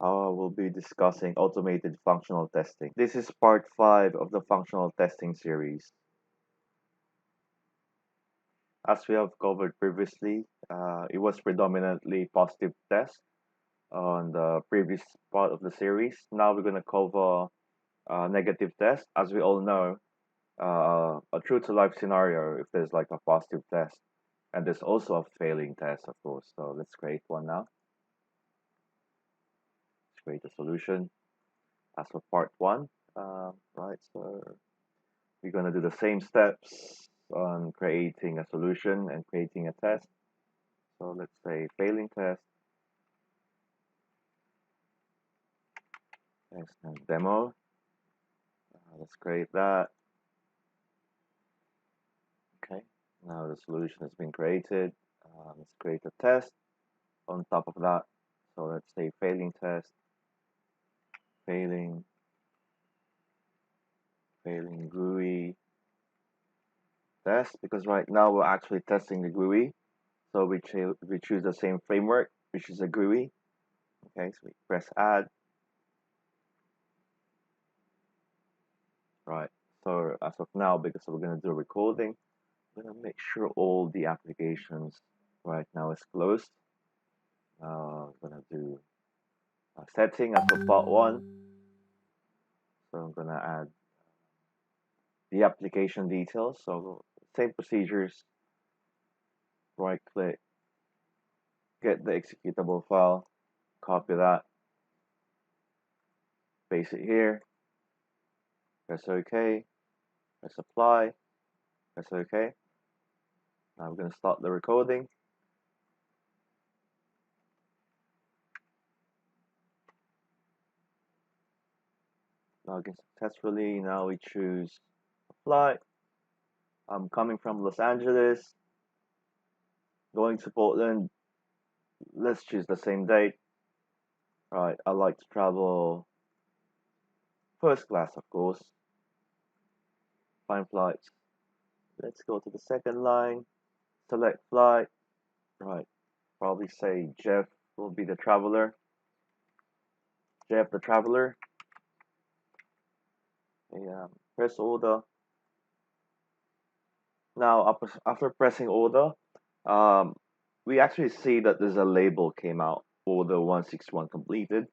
We'll be discussing automated functional testing. This is part 5 of the functional testing series. As we have covered previously, it was predominantly positive test on the previous part of the series. Now we're going to cover negative test. As we all know, a true to life scenario, if there's like a positive test, and there's also a failing test, of course. So let's create one now. Let's create a solution. As for part 1, right, so we're going to do the same steps on creating a solution and creating a test. So let's say failing test, test and demo. Let's create that. Okay, now the solution has been created. Let's create a test on top of that. So let's say failing test, failing GUI test, because right now we're actually testing the GUI. So we choose the same framework, which is a GUI. Okay, so we press add. Right. So as of now, because we're gonna do recording, I'm gonna make sure all the applications right now is closed. I'm gonna do a setting as of part 1. So I'm gonna add the application details. So same procedures. Right click, get the executable file, copy that, paste it here, press OK, press apply, press OK. Now I'm gonna start the recording. Login successfully. Now we choose apply. I'm coming from Los Angeles, going to Portland. Let's choose the same date. Right, I like to travel first class, of course. Find flights. Let's go to the second line. Select flight. Right, probably say Jeff will be the traveler. Jeff the traveler. Yeah, press order. Now, after pressing order, um, we actually see that there's a label came out, order 161 completed.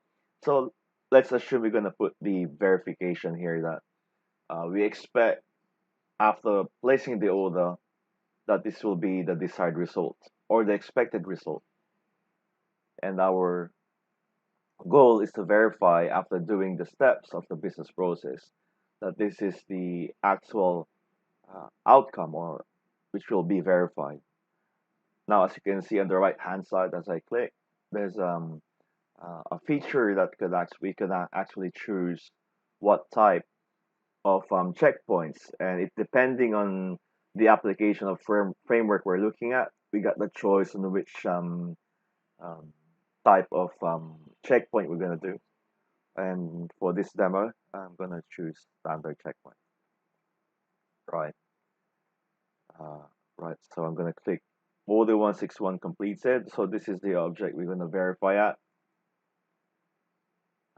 So let's assume we're gonna put the verification here that we expect after placing the order that this will be the desired result or the expected result. And our goal is to verify after doing the steps of the business process that this is the actual outcome or which will be verified. Now, as you can see on the right hand side, as I click, there's a feature that we could actually choose what type of checkpoints, and it depending on the application of framework we're looking at, we got the choice on which um, type of checkpoint we're gonna do. And for this demo, I'm gonna choose standard checkpoint. Right. Uh, right. So I'm gonna click order 161 completed. So this is the object we're gonna verify at.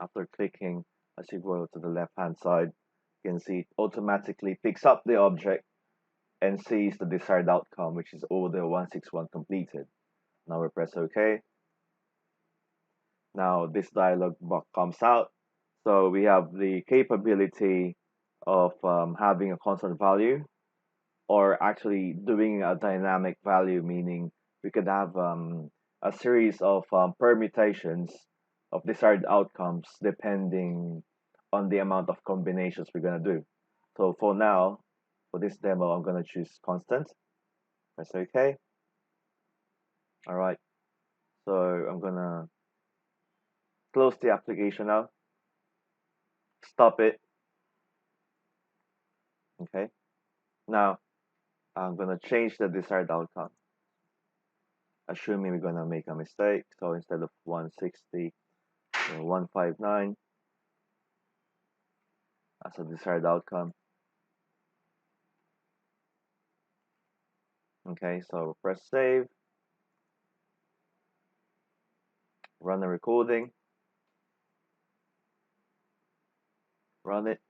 After clicking, as you go to the left hand side, you can see it automatically picks up the object and sees the desired outcome, which is order 161 completed. Now we press OK. Now this dialog box comes out. So we have the capability of having a constant value or actually doing a dynamic value, meaning we could have a series of permutations of desired outcomes depending on the amount of combinations we're going to do. So for now, for this demo, I'm going to choose constant. Press OK. All right. So I'm going to close the application now. Stop it. Okay. Now I'm going to change the desired outcome. Assuming we're going to make a mistake. So instead of 160, 159 as a desired outcome. Okay, so press save, run the recording. Run it.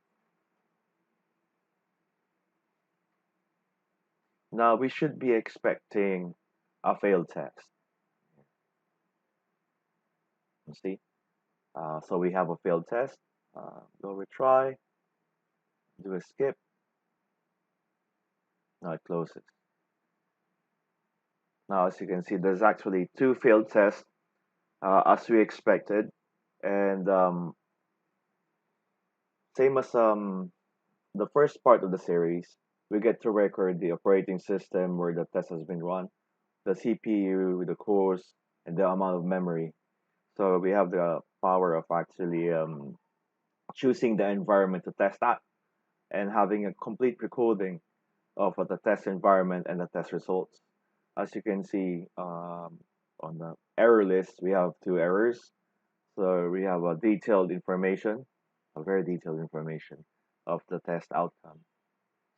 Now we should be expecting a failed test. You see? So we have a failed test. Go retry, do a skip. Now it closes. Now, as you can see, there's actually two failed tests as we expected. And same as the first part of the series, we get to record the operating system where the test has been run, the CPU, the cores, and the amount of memory. So we have the power of actually choosing the environment to test at and having a complete recording of the test environment and the test results. As you can see on the error list, we have two errors. So we have a detailed information, a very detailed information of the test outcome.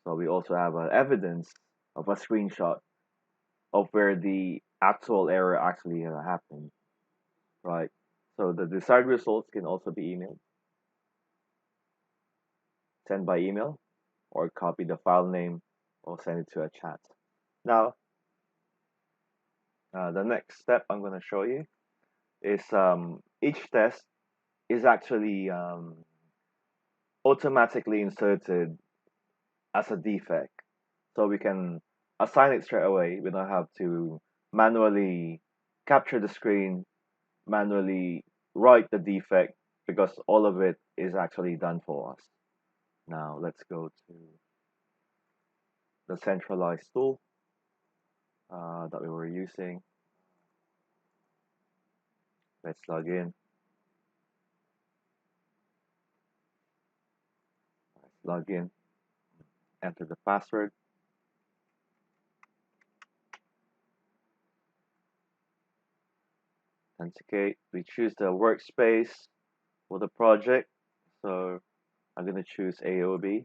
So we also have evidence of a screenshot of where the actual error actually happened, right? So the desired results can also be emailed, sent by email, or copy the file name or send it to a chat. Now, the next step I'm going to show you is each test is actually automatically inserted as a defect. So we can assign it straight away. We don't have to manually capture the screen, manually write the defect, because all of it is actually done for us. Now let's go to the centralized tool that we were using. Let's log in. Let's log in. Enter the password. Authenticate. We choose the workspace for the project. So I'm going to choose AOB.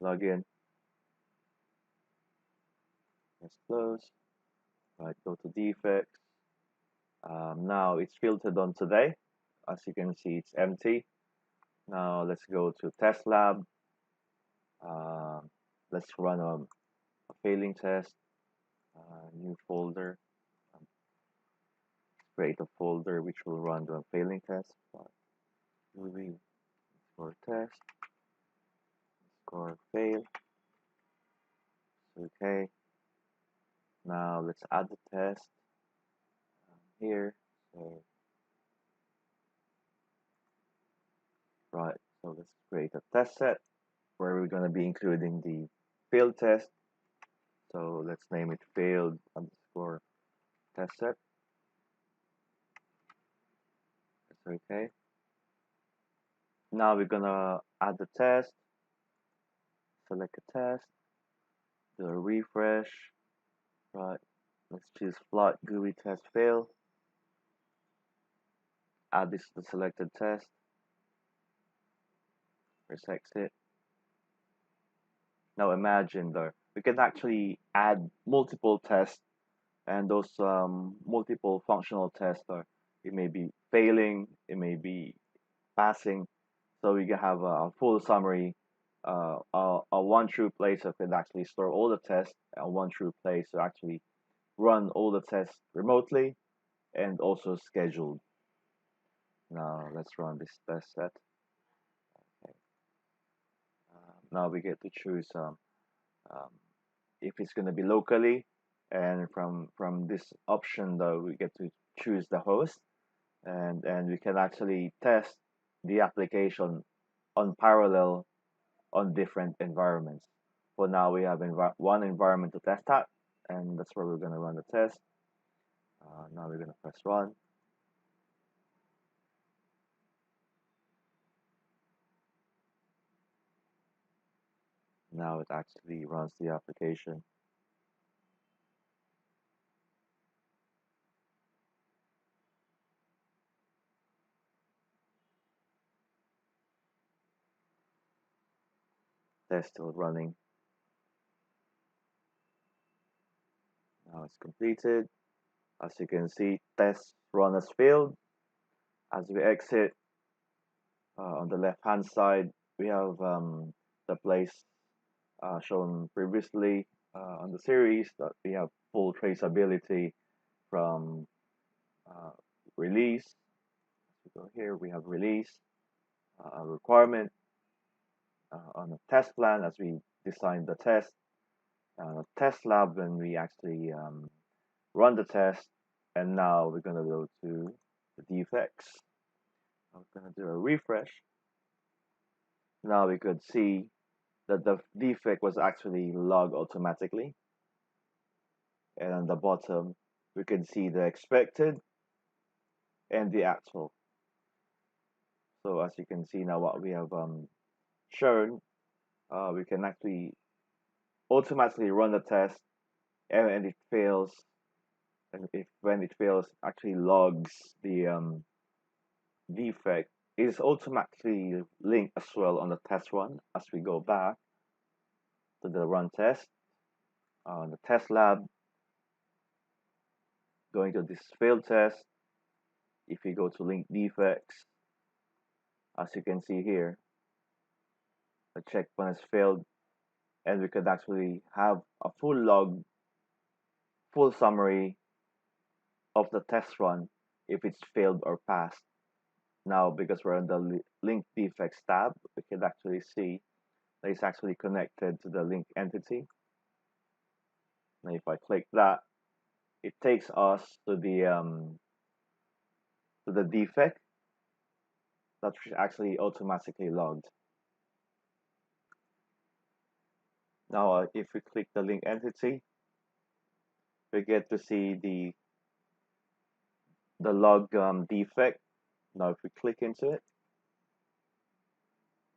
Log in. Let's close. Right, go to defects. Now it's filtered on today. As you can see, it's empty. Now let's go to test lab. Let's run a failing test. New folder. Create a folder which will run the failing test. Movie for test. Score fail. Okay. Now let's add the test here. So right. So let's create a test set where we're going to be including the failed test. So let's name it failed underscore test set. That's okay. Now we're gonna add the test. Select a test. Do a refresh. Right. Let's choose flood GUI test fail. Add this to the selected test. Press exit. Now imagine there we can actually add multiple tests, and those multiple functional tests are it may be failing, it may be passing, so we can have a full summary, a one true place that can actually store all the tests, and one true place to actually run all the tests remotely and also scheduled. Now let's run this test set. Okay. Now we get to choose um, if it's going to be locally, and from this option though we get to choose the host, and we can actually test the application on parallel on different environments. For now we have one environment to test at, and that's where we're going to run the test. Now we're going to press run. Now it actually runs the application. Test still running. Now it's completed. As you can see, test run as failed. As we exit, On the left hand side, we have the place shown previously on the series that we have full traceability from uh, release. So here we have release, a requirement on a test plan as we design the test, test lab when we actually run the test, and now we're going to go to the defects. I'm going to do a refresh. Now we could see that the defect was actually logged automatically, and on the bottom we can see the expected and the actual. So as you can see now, what we have shown, we can actually automatically run the test, and it fails, and if when it fails, actually logs the defect. It is automatically linked as well on the test run. As we go back to the run test on the test lab, going to this failed test, if you go to link defects, as you can see here, the checkpoint has failed, and we could actually have a full log, full summary of the test run if it's failed or passed. Now, because we're on the link defects tab, we can actually see that it's actually connected to the link entity. Now, if I click that, it takes us to the defect that's actually automatically logged. Now, if we click the link entity, we get to see the log defect. Now, if we click into it,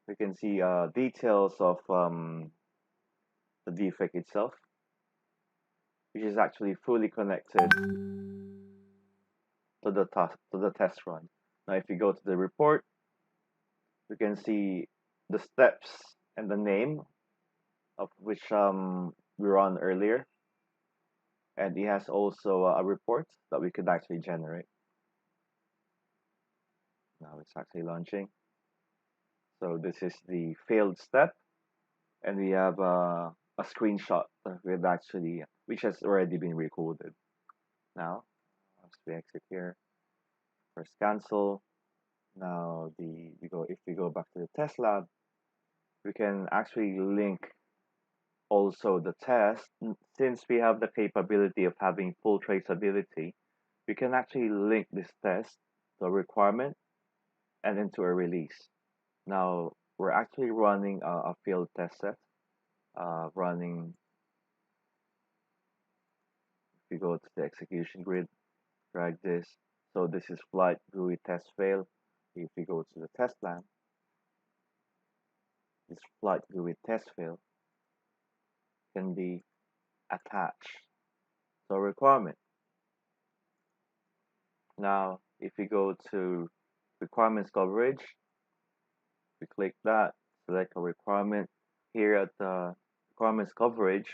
we can see details of the defect itself, which is actually fully connected to the test run. Now, if you go to the report, we can see the steps and the name of which we run earlier, and it has also a report that we could actually generate. Now it's actually launching. So this is the failed step, and we have a screenshot with actually which has already been recorded. Now, as we exit here, first cancel. Now if we go back to the test lab, we can actually link also the test. Since we have the capability of having full traceability, we can actually link this test to a requirement and into a release. Now we're actually running a field test set. Running, if we go to the execution grid, drag this. So this is flight GUI test fail. If we go to the test plan, this flight GUI test fail can be attached to a requirement. Now, if we go to requirements coverage, we click that, select a requirement. Here at the requirements coverage,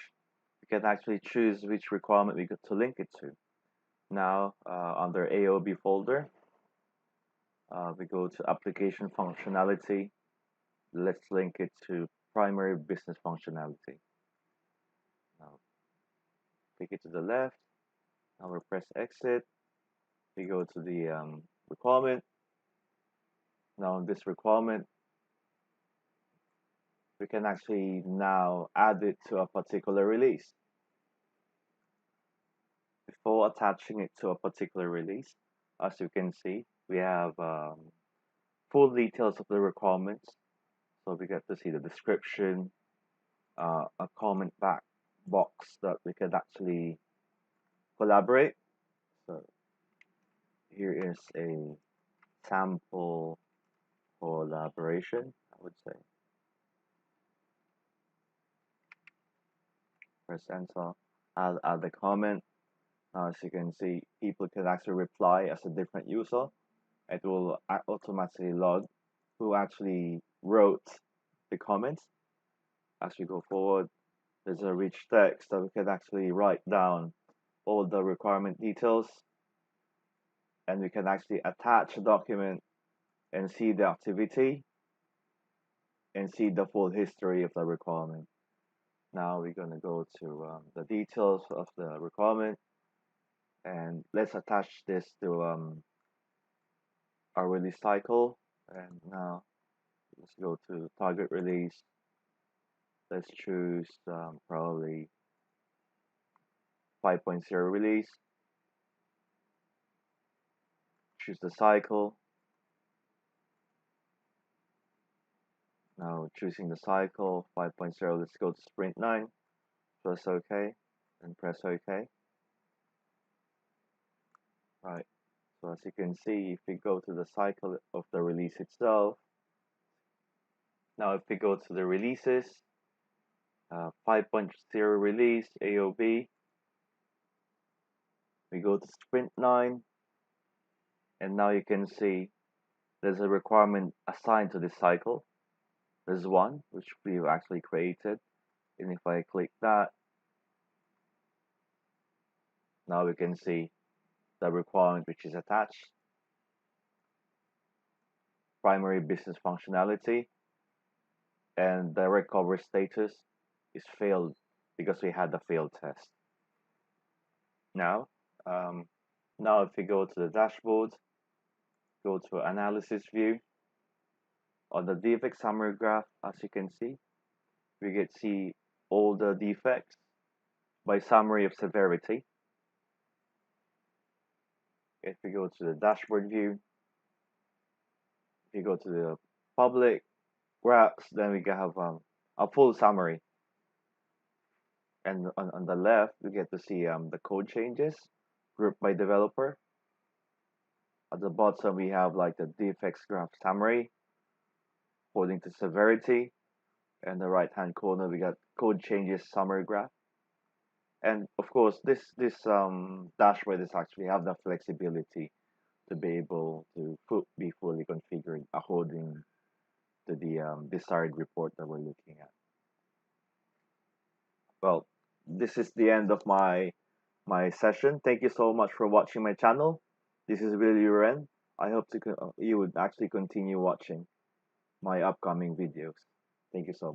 we can actually choose which requirement we get to link it to. Now, under AOB folder, we go to application functionality. Let's link it to primary business functionality. Now, take it to the left. Now we press exit. We go to the requirement. Now, in this requirement, we can actually now add it to a particular release. Before attaching it to a particular release, as you can see, we have full details of the requirements. So we get to see the description, a comment back box that we can actually collaborate. So here is a sample collaboration, I would say. Press enter, add the comment. Now, as you can see, people can actually reply as a different user. It will automatically log who actually wrote the comments. As we go forward, there's a rich text that we can actually write down all the requirement details, and we can actually attach a document and see the activity and see the full history of the requirement. Now we're going to go to the details of the requirement, and let's attach this to our release cycle. And now let's go to target release. Let's choose probably 5.0 release. Choose the cycle. Now choosing the cycle 5.0, let's go to sprint 9. Press OK and press OK. Right. So as you can see, if we go to the cycle of the release itself, now if we go to the releases, 5.0 release AOB, we go to sprint 9, and now you can see there's a requirement assigned to this cycle. There's one which we've actually created, and if I click that, now we can see the requirement which is attached. Primary business functionality, and the recovery status is failed because we had the failed test. Now, now if we go to the dashboard, go to analysis view, on the defect summary graph, as you can see, we get see all the defects by summary of severity. If we go to the dashboard view, if you go to the public graphs, then we can have a full summary. And on the left, we get to see the code changes grouped by developer. At the bottom, we have like the defects graph summary according to severity. And the right hand corner, we got code changes summary graph. And of course, this dashboard is actually have the flexibility to be able to be fully configured according to the desired report that we're looking at. Well, this is the end of my session. Thank you so much for watching my channel. This is Willie Ren. I hope you would actually continue watching my upcoming videos. Thank you so much.